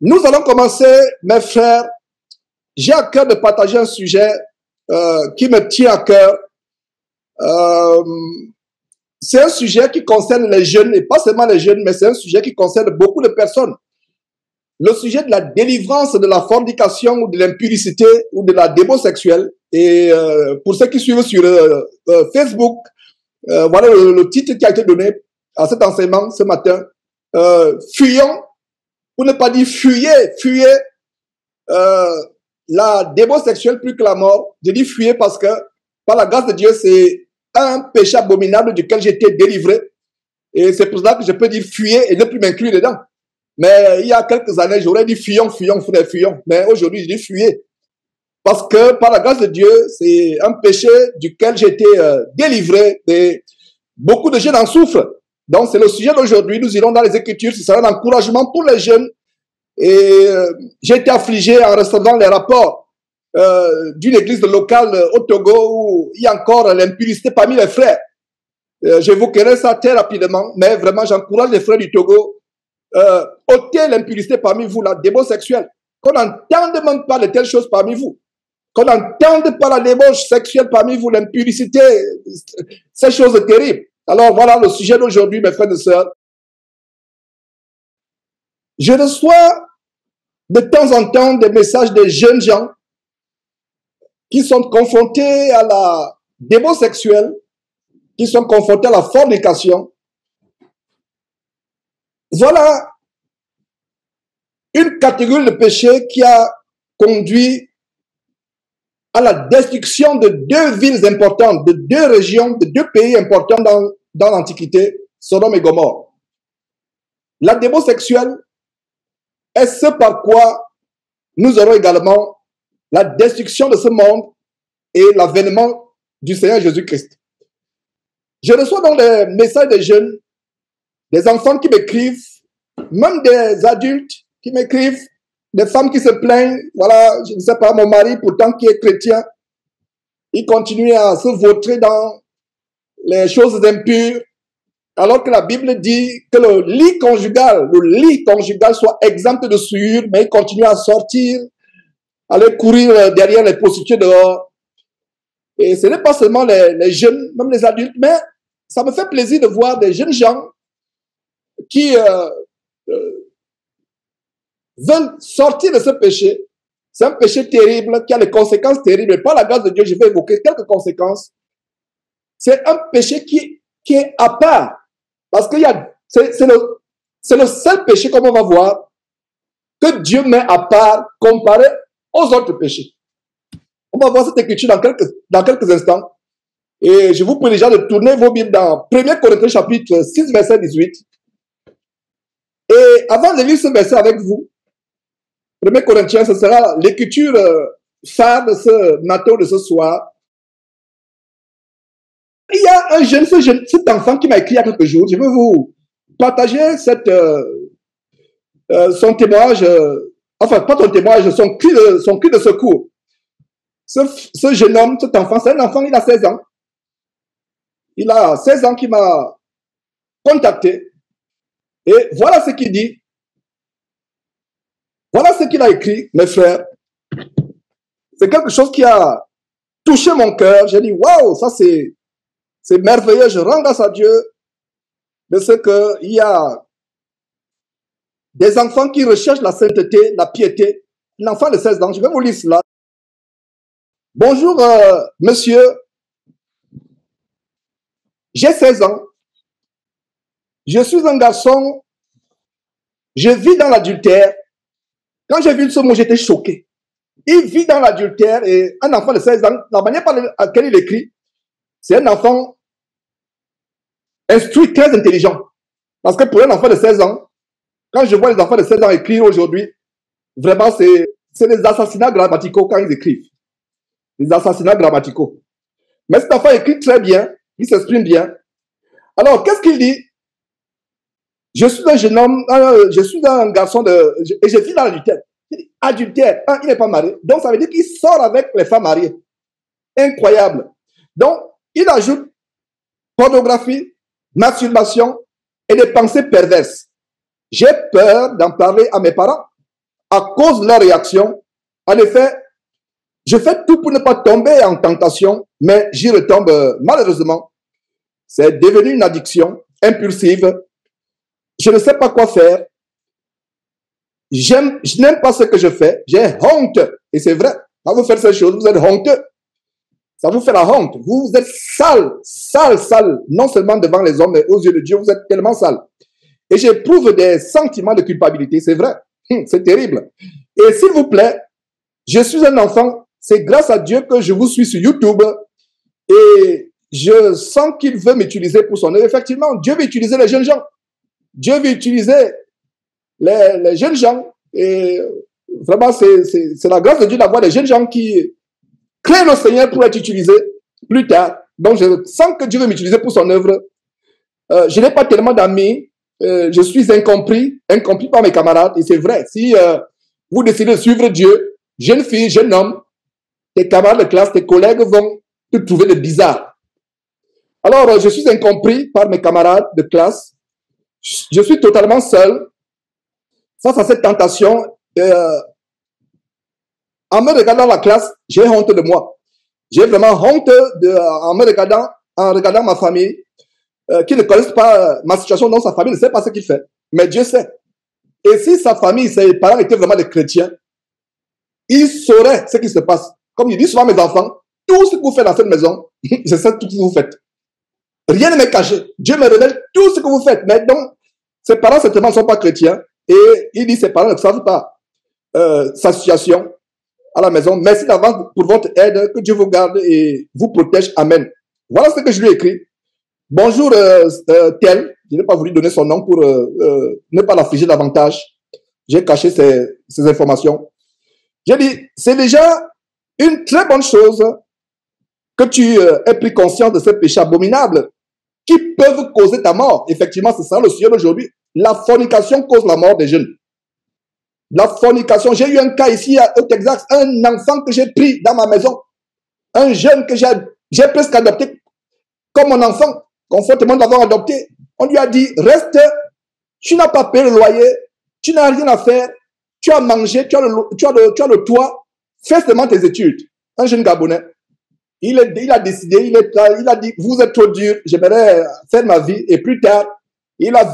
Nous allons commencer, mes frères. J'ai à cœur de partager un sujet qui me tient à cœur. C'est un sujet qui concerne les jeunes, et pas seulement les jeunes, mais c'est un sujet qui concerne beaucoup de personnes. Le sujet de la délivrance de la fornication ou de l'impudicité ou de la débauche sexuelle. Et pour ceux qui suivent sur Facebook, voilà le titre qui a été donné à cet enseignement ce matin. Fuyons, pour ne pas dire fuyez la débauche sexuelle plus que la mort. Je dis fuyez parce que, par la grâce de Dieu, c'est un péché abominable duquel j'ai été délivré. Et c'est pour ça que je peux dire fuyez et ne plus m'inclure dedans. Mais il y a quelques années, j'aurais dit fuyons, frère, fuyons. Mais aujourd'hui, je dis fuyez. Parce que, par la grâce de Dieu, c'est un péché duquel j'ai été délivré. Et beaucoup de jeunes en souffrent. Donc, c'est le sujet d'aujourd'hui. Nous irons dans les Écritures. Ce sera un encouragement pour les jeunes. Et j'ai été affligé en recevant les rapports d'une église locale au Togo où il y a encore l'impudicité parmi les frères. J'évoquerai ça très rapidement, mais vraiment, j'encourage les frères du Togo. Ôtez l'impudicité parmi vous, la débauche sexuelle. Qu'on n'entende même pas de telles choses parmi vous. Qu'on n'entende pas la débauche sexuelle parmi vous, l'impudicité, ces choses terribles. Alors voilà le sujet d'aujourd'hui, mes frères et sœurs. Je reçois de temps en temps des messages de jeunes gens qui sont confrontés à la débauche sexuelle, qui sont confrontés à la fornication. Voilà une catégorie de péché qui a conduit à la destruction de deux villes importantes, de deux régions, de deux pays importants dans l'Antiquité, Sodome et Gomorrhe. La débauche sexuelle est ce par quoi nous aurons également la destruction de ce monde et l'avènement du Seigneur Jésus-Christ. Je reçois donc des messages des jeunes, des enfants qui m'écrivent, même des adultes qui m'écrivent, des femmes qui se plaignent. Voilà, je ne sais pas, mon mari, pourtant qui est chrétien, il continue à se vautrer dans les choses impures, alors que la Bible dit que le lit conjugal soit exempt de souillure, mais il continue à sortir, aller courir derrière les prostituées dehors. Et ce n'est pas seulement les jeunes, même les adultes, mais ça me fait plaisir de voir des jeunes gens qui veulent sortir de ce péché. C'est un péché terrible qui a des conséquences terribles. Et par la grâce de Dieu, je vais évoquer quelques conséquences. C'est un péché qui est à part. Parce que c'est le seul péché, comme on va voir, que Dieu met à part comparé aux autres péchés. On va voir cette écriture dans quelques instants. Et je vous prie déjà de tourner vos Bibles dans 1 Corinthiens chapitre 6, verset 18. Et avant de lire ce verset avec vous, 1 Corinthiens, ce sera l'écriture phare de ce matin, de ce soir. Il y a un jeune, cet enfant qui m'a écrit il y a quelques jours. Je veux vous partager son témoignage, enfin pas son témoignage, son cri de secours. Ce jeune homme, cet enfant, c'est un enfant, il a 16 ans. Il a 16 ans qui m'a contacté. Et voilà ce qu'il dit. Voilà ce qu'il a écrit, mes frères. C'est quelque chose qui a touché mon cœur. J'ai dit, waouh, ça c'est merveilleux. Je rends grâce à Dieu de ce qu'il y a des enfants qui recherchent la sainteté, la piété. Un enfant de 16 ans, je vais vous lire cela. Bonjour, monsieur. J'ai 16 ans. Je suis un garçon. Je vis dans l'adultère. Quand j'ai vu ce mot, j'étais choqué. Il vit dans l'adultère et un enfant de 16 ans, la manière par laquelle il écrit, c'est un enfant instruit, très intelligent. Parce que pour un enfant de 16 ans, quand je vois les enfants de 16 ans écrire aujourd'hui, vraiment, c'est des assassinats grammaticaux quand ils écrivent. Des assassinats grammaticaux. Mais cet enfant écrit très bien, il s'exprime bien. Alors, qu'est-ce qu'il dit? Je suis un jeune homme, je suis un garçon et je vis dans l'adultère. Il dit adultère, il n'est pas marié. Donc, ça veut dire qu'il sort avec les femmes mariées. Incroyable. Donc, il ajoute pornographie, masturbation et des pensées perverses. J'ai peur d'en parler à mes parents. à cause de leur réaction. En effet, je fais tout pour ne pas tomber en tentation, mais j'y retombe malheureusement. C'est devenu une addiction impulsive. Je ne sais pas quoi faire. Je n'aime pas ce que je fais. J'ai honte. Et c'est vrai. Quand vous faites ces choses, vous êtes honteux. Ça vous fait la honte. Vous êtes sale, sale, sale. Non seulement devant les hommes, mais aux yeux de Dieu, vous êtes tellement sale. Et j'éprouve des sentiments de culpabilité. C'est vrai. C'est terrible. Et s'il vous plaît, je suis un enfant. C'est grâce à Dieu que je vous suis sur YouTube. Et je sens qu'il veut m'utiliser pour son œuvre. Effectivement, Dieu veut utiliser les jeunes gens. Dieu veut utiliser les jeunes gens. Et vraiment, c'est la grâce de Dieu d'avoir des jeunes gens qui créent le Seigneur pour être utilisés plus tard. Donc, je sens que Dieu veut m'utiliser pour son œuvre. Je n'ai pas tellement d'amis. Je suis incompris par mes camarades. Et c'est vrai, si vous décidez de suivre Dieu, jeune fille, jeune homme, tes camarades de classe, tes collègues vont te trouver de bizarre. Alors, je suis incompris par mes camarades de classe. Je suis totalement seul face à cette tentation. En me regardant la classe, j'ai honte de moi. J'ai vraiment honte en regardant ma famille, qui ne connaissent pas ma situation, donc sa famille ne sait pas ce qu'il fait. Mais Dieu sait. Et si sa famille, ses parents étaient vraiment des chrétiens, ils sauraient ce qui se passe. Comme je dis souvent à mes enfants, tout ce que vous faites dans cette maison, je sais tout ce que vous faites. Rien ne m'est caché. Dieu me révèle tout ce que vous faites. Mais donc, ses parents certainement ne sont pas chrétiens. Et il dit ses parents ne savent pas sa situation à la maison. Merci d'avance pour votre aide. Que Dieu vous garde et vous protège. Amen. Voilà ce que je lui ai écrit. Bonjour, tel. Je n'ai pas voulu donner son nom pour ne pas l'affliger davantage. J'ai caché ces informations. J'ai dit, c'est déjà une très bonne chose que tu aies pris conscience de ces péchés abominables qui peuvent causer ta mort. Effectivement, c'est ça le sujet d'aujourd'hui. La fornication cause la mort des jeunes. La fornication. J'ai eu un cas ici au Texas, un enfant que j'ai pris dans ma maison, un jeune que j'ai presque adopté comme mon enfant, conformément de l'avoir adopté. On lui a dit, reste, tu n'as pas payé le loyer, tu n'as rien à faire, tu as mangé, tu as le toit, fais seulement tes études. Un jeune Gabonais. Il a décidé, il a dit, vous êtes trop dur, j'aimerais faire ma vie. Et plus tard, il a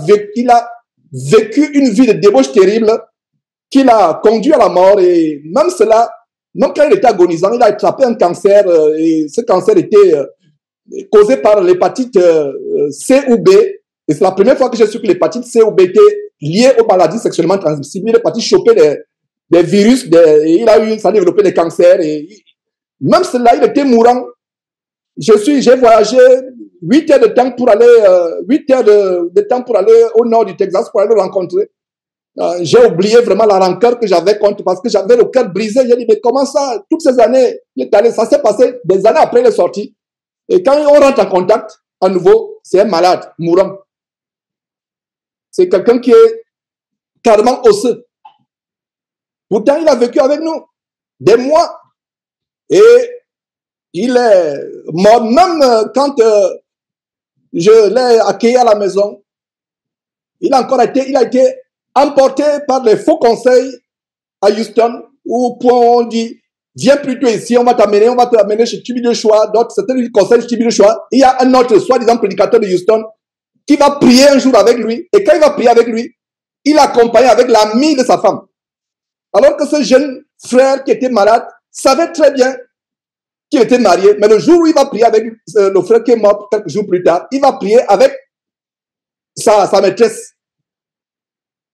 vécu une vie de débauche terrible qui l'a conduit à la mort. Et même cela, même quand il était agonisant, il a attrapé un cancer. Et ce cancer était causé par l'hépatite C ou B. Et c'est la première fois que j'ai su que l'hépatite C ou B était liée aux maladies sexuellement transmissibles. Il est parti choper des virus, et ça a développé des cancers. Et même cela, il était mourant. J'ai voyagé 8 heures de temps pour aller, 8 heures de temps pour aller au nord du Texas pour aller le rencontrer. J'ai oublié vraiment la rancœur que j'avais contre, parce que j'avais le cœur brisé. J'ai dit, mais comment ça, toutes ces années, ça s'est passé des années après il est sorti. Et quand on rentre en contact, à nouveau, c'est un malade, mourant. C'est quelqu'un qui est carrément osseux. Pourtant, il a vécu avec nous des mois. Et il est mort, même quand je l'ai accueilli à la maison, il a été emporté par les faux conseils à Houston, où on dit, viens plutôt ici, on va t'amener chez Tibi Joshua, d'autres, c'était le conseil de Tibi Joshua. Il y a un autre soi-disant prédicateur de Houston qui va prier un jour avec lui, et quand il va prier avec lui, il accompagne avec l'ami de sa femme. Alors que ce jeune frère qui était malade savait très bien qu'il était marié, mais le jour où il va prier avec le frère qui est mort quelques jours plus tard, il va prier avec sa maîtresse.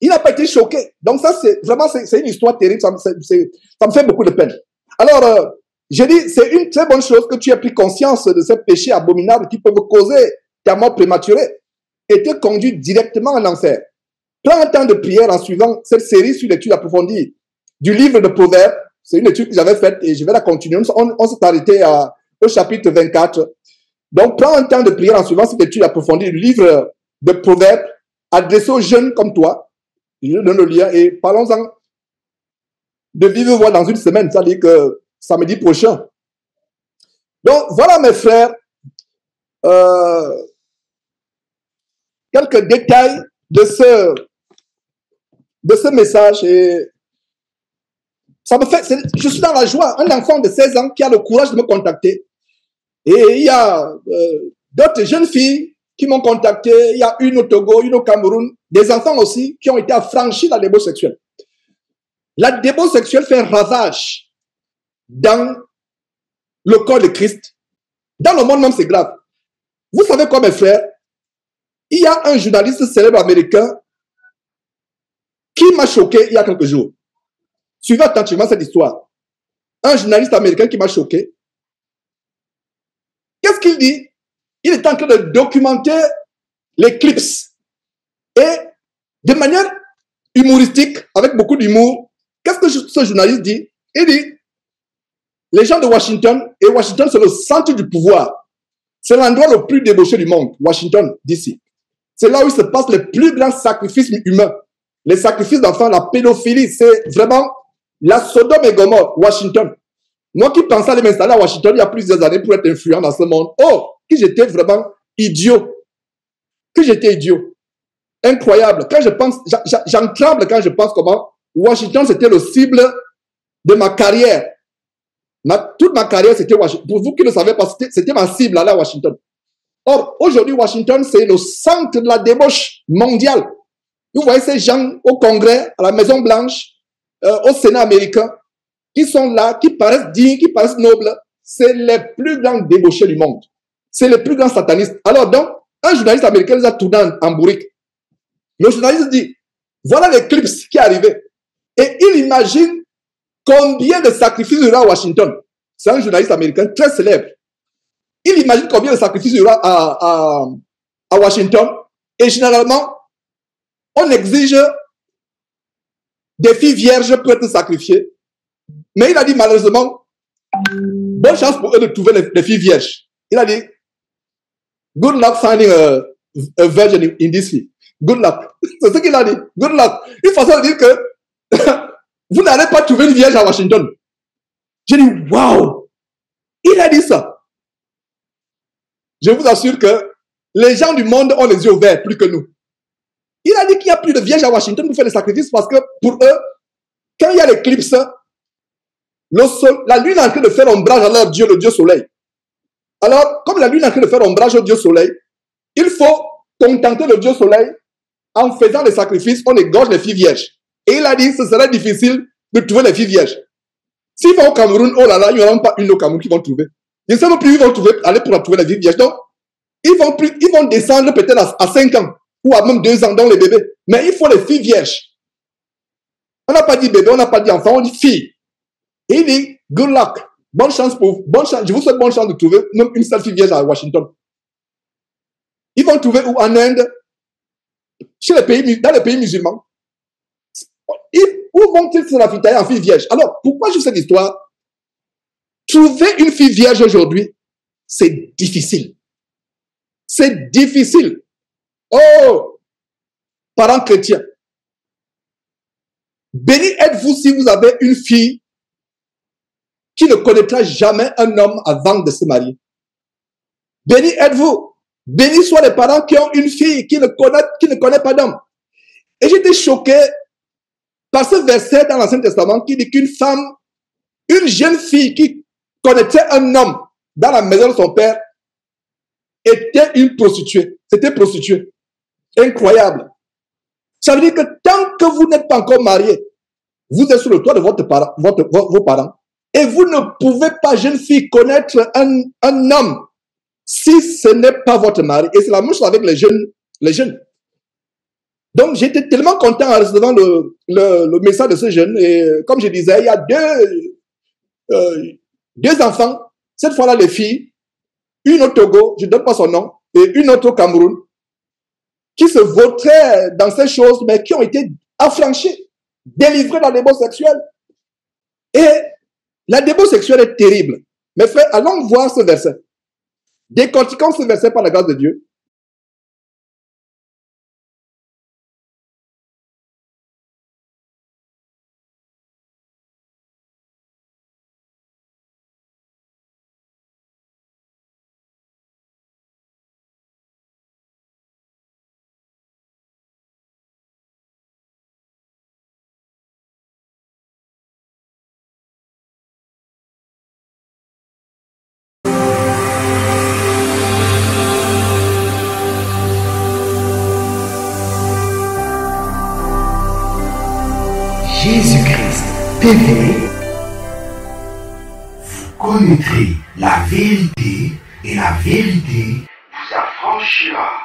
Il n'a pas été choqué. Donc ça, c'est vraiment une histoire terrible. Ça me fait beaucoup de peine. Alors, j'ai dit, c'est une très bonne chose que tu aies pris conscience de ces péchés abominables qui peuvent causer ta mort prématurée et te conduire directement en enfer. Prends un temps de prière en suivant cette série sur l'étude approfondie du livre de Proverbes. C'est une étude que j'avais faite et je vais la continuer. On s'est arrêté au chapitre 24. Donc, prends un temps de prière en suivant cette étude approfondie du livre de Proverbes adressé aux jeunes comme toi. Je donne le lien et parlons-en de vive voix dans une semaine, c'est-à-dire que samedi prochain. Donc, voilà mes frères, quelques détails de ce message. Et Ça me fait, je suis dans la joie. Un enfant de 16 ans qui a le courage de me contacter. Et il y a d'autres jeunes filles qui m'ont contacté. Il y a une au Togo, une au Cameroun. Des enfants aussi qui ont été affranchis de la débauche sexuelle. La débauche sexuelle fait un ravage dans le corps de Christ. Dans le monde même, c'est grave. Vous savez quoi, mes frères? Il y a un journaliste célèbre américain qui m'a choqué il y a quelques jours. Suivez attentivement cette histoire. Un journaliste américain qui m'a choqué. Qu'est-ce qu'il dit? Il est en train de documenter les clips. Et de manière humoristique, avec beaucoup d'humour, qu'est-ce que ce journaliste dit? Il dit, les gens de Washington, et Washington c'est le centre du pouvoir. C'est l'endroit le plus débauché du monde, Washington, d'ici. C'est là où il se passe les plus grands sacrifices humains. Les sacrifices d'enfants, la pédophilie, c'est vraiment la Sodome et Gomorrhe, Washington. Moi qui pensais aller m'installer à Washington il y a plusieurs années pour être influent dans ce monde, oh, que j'étais vraiment idiot. Que j'étais idiot. Incroyable. Quand je pense, j'en tremble quand je pense comment Washington c'était le cible de ma carrière. Toute ma carrière c'était Washington. Pour vous qui ne le savez pas, c'était ma cible là à Washington. Or, aujourd'hui, Washington, c'est le centre de la débauche mondiale. Vous voyez ces gens au Congrès, à la Maison-Blanche, au Sénat américain, qui sont là, qui paraissent dignes, qui paraissent nobles. C'est les plus grands débauchés du monde. C'est les plus grands satanistes. Alors donc, un journaliste américain les a tournés en bourrique. Le journaliste dit, voilà les clips qui arrivaient. Et il imagine combien de sacrifices il y aura à Washington. C'est un journaliste américain très célèbre. Il imagine combien de sacrifices il y aura à Washington. Et généralement, on exige des filles vierges pour être sacrifiées. Mais il a dit malheureusement, bonne chance pour eux de trouver les filles vierges. Il a dit, good luck finding a virgin in this fee. Good luck. C'est ce qu'il a dit. Good luck. Une façon de dire que vous n'allez pas trouver une vierge à Washington. J'ai dit, waouh. Il a dit ça. Je vous assure que les gens du monde ont les yeux ouverts plus que nous. Il a dit qu'il n'y a plus de vierges à Washington pour faire des sacrifices parce que pour eux, quand il y a l'éclipse, la lune est en train de faire ombrage à leur Dieu, le Dieu soleil. Alors, comme la lune est en train de faire ombrage au Dieu soleil, il faut contenter le Dieu soleil en faisant les sacrifices, on égorge les filles vierges. Et il a dit que ce serait difficile de trouver les filles vierges. S'ils vont au Cameroun, oh là là, il n'y aura pas une au Cameroun qui vont trouver. Je ne sais même plus où ils vont aller pour trouver les filles vierges. Donc, ils vont descendre peut-être à 5 ans ou à même 2 ans dans les bébés. Mais il faut les filles vierges. On n'a pas dit bébé, on n'a pas dit enfant, on dit fille. Et il dit, good luck. Bonne chance je vous souhaite bonne chance de trouver même une seule fille vierge à Washington. Ils vont trouver où en Inde, dans les pays musulmans. Où vont-ils se ravitailler en fille vierge? Alors, pourquoi je fais cette histoire? Trouver une fille vierge aujourd'hui, c'est difficile. C'est difficile. Oh, parents chrétiens, béni êtes-vous si vous avez une fille qui ne connaîtra jamais un homme avant de se marier. Béni êtes-vous. Béni soient les parents qui ont une fille qui ne connaît pas d'homme. Et j'étais choqué par ce verset dans l'Ancien Testament qui dit qu'une femme, une jeune fille qui connaissait un homme dans la maison de son père, était une prostituée. C'était prostituée. Incroyable. Ça veut dire que tant que vous n'êtes pas encore marié, vous êtes sur le toit de vos parents. Et vous ne pouvez pas, jeune fille, connaître un homme si ce n'est pas votre mari. Et c'est la même chose avec les jeunes. Donc, j'étais tellement content en recevant le message de ce jeune. Et comme je disais, il y a deux enfants. Cette fois-là, les filles. Une au Togo, je ne donne pas son nom, et une autre au Cameroun, qui se vautraient dans ces choses, mais qui ont été affranchis, délivrés de la débauche sexuelle. Et la débauche sexuelle est terrible. Mes frères, allons voir ce verset. Décortiquons ce verset par la grâce de Dieu. Jésus-Christ TV. Vous connaîtrez la vérité et la vérité vous affranchira.